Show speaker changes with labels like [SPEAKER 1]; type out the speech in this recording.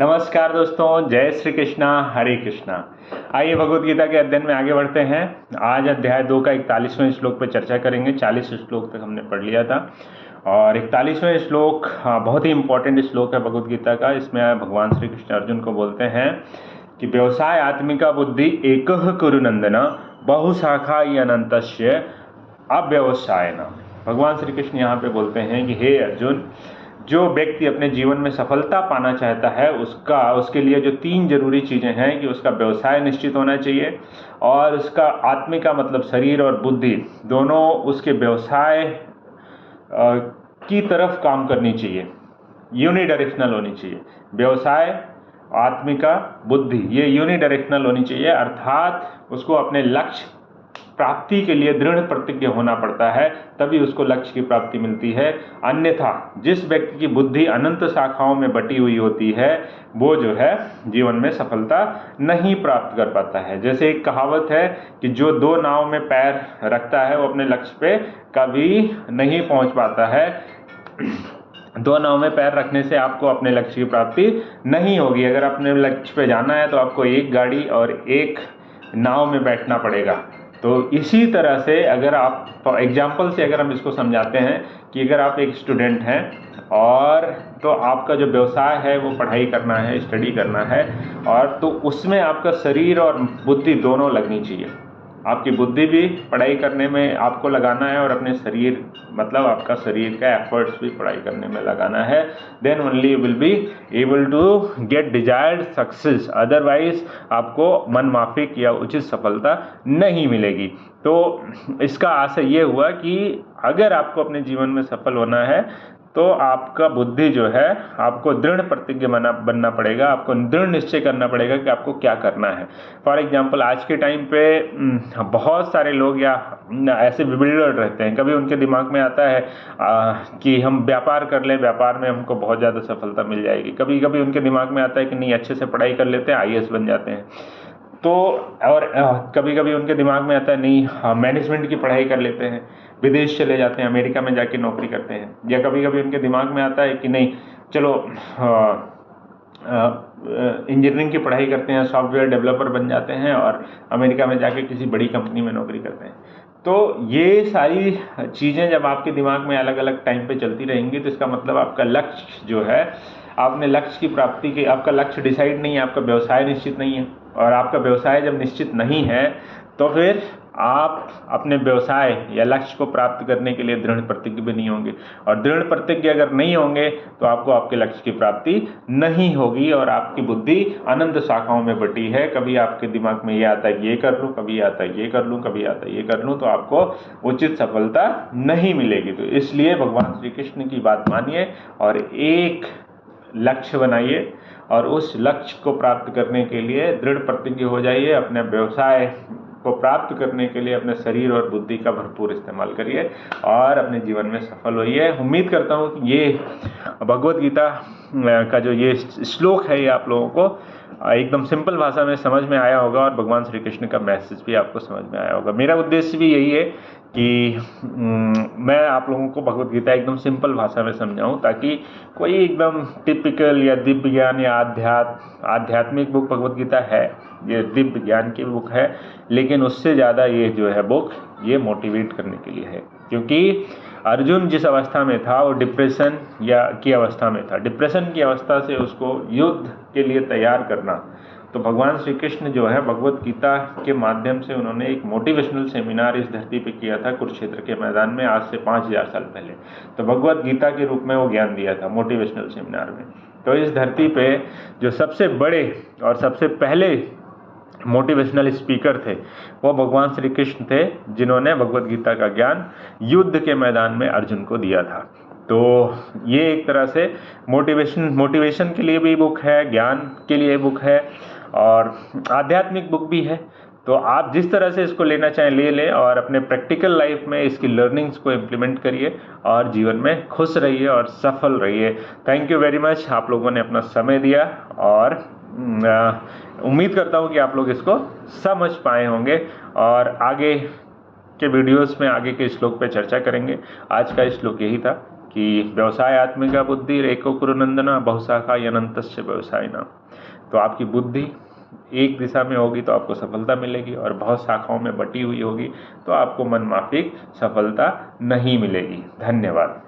[SPEAKER 1] नमस्कार दोस्तों, जय श्री कृष्णा, हरे कृष्णा। आइए भगवत गीता के अध्ययन में आगे बढ़ते हैं। आज अध्याय 2 का 41वें श्लोक पर चर्चा करेंगे। 40 श्लोक तक हमने पढ़ लिया था और 41वें श्लोक बहुत ही इंपॉर्टेंट श्लोक है भगवत गीता का। इसमें भगवान श्री कृष्ण अर्जुन को बोलते हैं कि व्यवसाय आत्मिका बुद्धि एकः कुरु नंदन बहुशाखा अनंतस्य अव्यवसायन। भगवान श्री कृष्ण यहाँ पे बोलते हैं कि हे अर्जुन, जो व्यक्ति अपने जीवन में सफलता पाना चाहता है उसके लिए जो 3 जरूरी चीज़ें हैं कि उसका व्यवसाय निश्चित होना चाहिए और उसका आत्मिका मतलब शरीर और बुद्धि दोनों उसके व्यवसाय की तरफ काम करनी चाहिए, यूनिडायरेक्शनल होनी चाहिए। व्यवसाय, आत्मिका, बुद्धि ये यूनिडायरेक्शनल होनी चाहिए, अर्थात उसको अपने लक्ष्य प्राप्ति के लिए दृढ़ प्रतिज्ञ होना पड़ता है, तभी उसको लक्ष्य की प्राप्ति मिलती है। अन्यथा जिस व्यक्ति की बुद्धि अनंत शाखाओं में बटी हुई होती है वो जो है जीवन में सफलता नहीं प्राप्त कर पाता है। जैसे एक कहावत है कि जो 2 नाव में पैर रखता है वो अपने लक्ष्य पे कभी नहीं पहुंच पाता है। 2 नाव में पैर रखने से आपको अपने लक्ष्य की प्राप्ति नहीं होगी। अगर अपने लक्ष्य पे जाना है तो आपको एक गाड़ी और एक नाव में बैठना पड़ेगा। तो इसी तरह से अगर आप एग्जाम्पल से अगर हम इसको समझाते हैं कि अगर आप एक स्टूडेंट हैं और तो आपका जो व्यवसाय है वो पढ़ाई करना है, स्टडी करना है, और तो उसमें आपका शरीर और बुद्धि दोनों लगनी चाहिए। आपकी बुद्धि भी पढ़ाई करने में आपको लगाना है और अपने शरीर मतलब आपका शरीर का एफर्ट्स भी पढ़ाई करने में लगाना है। Then only you will be able to get desired success, otherwise आपको मनमाफिक या उचित सफलता नहीं मिलेगी। तो इसका आशय ये हुआ कि अगर आपको अपने जीवन में सफल होना है तो आपका बुद्धि जो है आपको दृढ़ प्रतिज्ञ बनना पड़ेगा, आपको दृढ़ निश्चय करना पड़ेगा कि आपको क्या करना है। फॉर एग्जांपल आज के टाइम पे बहुत सारे लोग या ऐसे बिल्डर रहते हैं, कभी उनके दिमाग में आता है कि हम व्यापार कर लें, व्यापार में हमको बहुत ज़्यादा सफलता मिल जाएगी। कभी कभी उनके दिमाग में आता है कि नहीं, अच्छे से पढ़ाई कर लेते हैं, IAS बन जाते हैं। तो और कभी कभी उनके दिमाग में आता है नहीं, मैनेजमेंट की पढ़ाई कर लेते हैं, विदेश चले जाते हैं, अमेरिका में जाके नौकरी करते हैं। या कभी कभी उनके दिमाग में आता है कि नहीं, चलो इंजीनियरिंग की पढ़ाई करते हैं, सॉफ्टवेयर डेवलपर बन जाते हैं और अमेरिका में जाके किसी बड़ी कंपनी में नौकरी करते हैं। तो ये सारी चीज़ें जब आपके दिमाग में अलग अलग टाइम पे चलती रहेंगी तो इसका मतलब आपका लक्ष्य जो है, आपने लक्ष्य की प्राप्ति के, आपका लक्ष्य डिसाइड नहीं है, आपका व्यवसाय निश्चित नहीं है। और आपका व्यवसाय जब निश्चित नहीं है तो फिर आप अपने व्यवसाय या लक्ष्य को प्राप्त करने के लिए दृढ़ प्रतिज्ञ भी नहीं होंगे, और दृढ़ प्रतिज्ञ अगर नहीं होंगे तो आपको आपके लक्ष्य की प्राप्ति नहीं होगी और आपकी बुद्धि अनंत शाखाओं में बटी है। कभी आपके दिमाग में ये आता है कि ये कर लूँ, कभी आता है ये कर लूँ, कभी आता है ये कर लूँ, तो आपको उचित सफलता नहीं मिलेगी। तो इसलिए भगवान श्री कृष्ण की बात मानिए और एक लक्ष्य बनाइए और उस लक्ष्य को प्राप्त करने के लिए दृढ़ प्रतिज्ञ हो जाइए। अपने व्यवसाय को प्राप्त करने के लिए अपने शरीर और बुद्धि का भरपूर इस्तेमाल करिए और अपने जीवन में सफल होइए। उम्मीद करता हूँ कि ये भगवत गीता का जो ये श्लोक है ये आप लोगों को एकदम सिंपल भाषा में समझ में आया होगा और भगवान श्री कृष्ण का मैसेज भी आपको समझ में आया होगा। मेरा उद्देश्य भी यही है कि मैं आप लोगों को भगवत गीता एकदम सिंपल भाषा में समझाऊं, ताकि कोई एकदम टिपिकल या दिव्य ज्ञान या आध्यात्मिक बुक भगवत गीता है, ये दिव्य ज्ञान की बुक है, लेकिन उससे ज़्यादा ये जो है बुक ये मोटिवेट करने के लिए है। क्योंकि अर्जुन जिस अवस्था में था वो डिप्रेशन की अवस्था में था। डिप्रेशन की अवस्था से उसको युद्ध के लिए तैयार करना, तो भगवान श्री कृष्ण जो है भगवत गीता के माध्यम से उन्होंने एक मोटिवेशनल सेमिनार इस धरती पे किया था कुरुक्षेत्र के मैदान में, आज से 5000 साल पहले। तो भगवत गीता के रूप में वो ज्ञान दिया था मोटिवेशनल सेमिनार में। तो इस धरती पे जो सबसे बड़े और सबसे पहले मोटिवेशनल स्पीकर थे वो भगवान श्री कृष्ण थे, जिन्होंने भगवत गीता का ज्ञान युद्ध के मैदान में अर्जुन को दिया था। तो ये एक तरह से मोटिवेशन के लिए भी बुक है, ज्ञान के लिए बुक है और आध्यात्मिक बुक भी है। तो आप जिस तरह से इसको लेना चाहें ले लें और अपने प्रैक्टिकल लाइफ में इसकी लर्निंग्स को इम्प्लीमेंट करिए और जीवन में खुश रहिए और सफल रहिए। थैंक यू वेरी मच, आप लोगों ने अपना समय दिया और उम्मीद करता हूँ कि आप लोग इसको समझ पाए होंगे और आगे के वीडियोस में आगे के श्लोक पे चर्चा करेंगे। आज का श्लोक यही था। कि व्यवसाय आत्मिका बुद्धि रेको कुरुनंदना बहुशाखा अनंतस्य व्यवसायिना। तो आपकी बुद्धि एक दिशा में होगी तो आपको सफलता मिलेगी, और बहुत शाखाओं में बटी हुई होगी तो आपको मनमाफिक सफलता नहीं मिलेगी। धन्यवाद।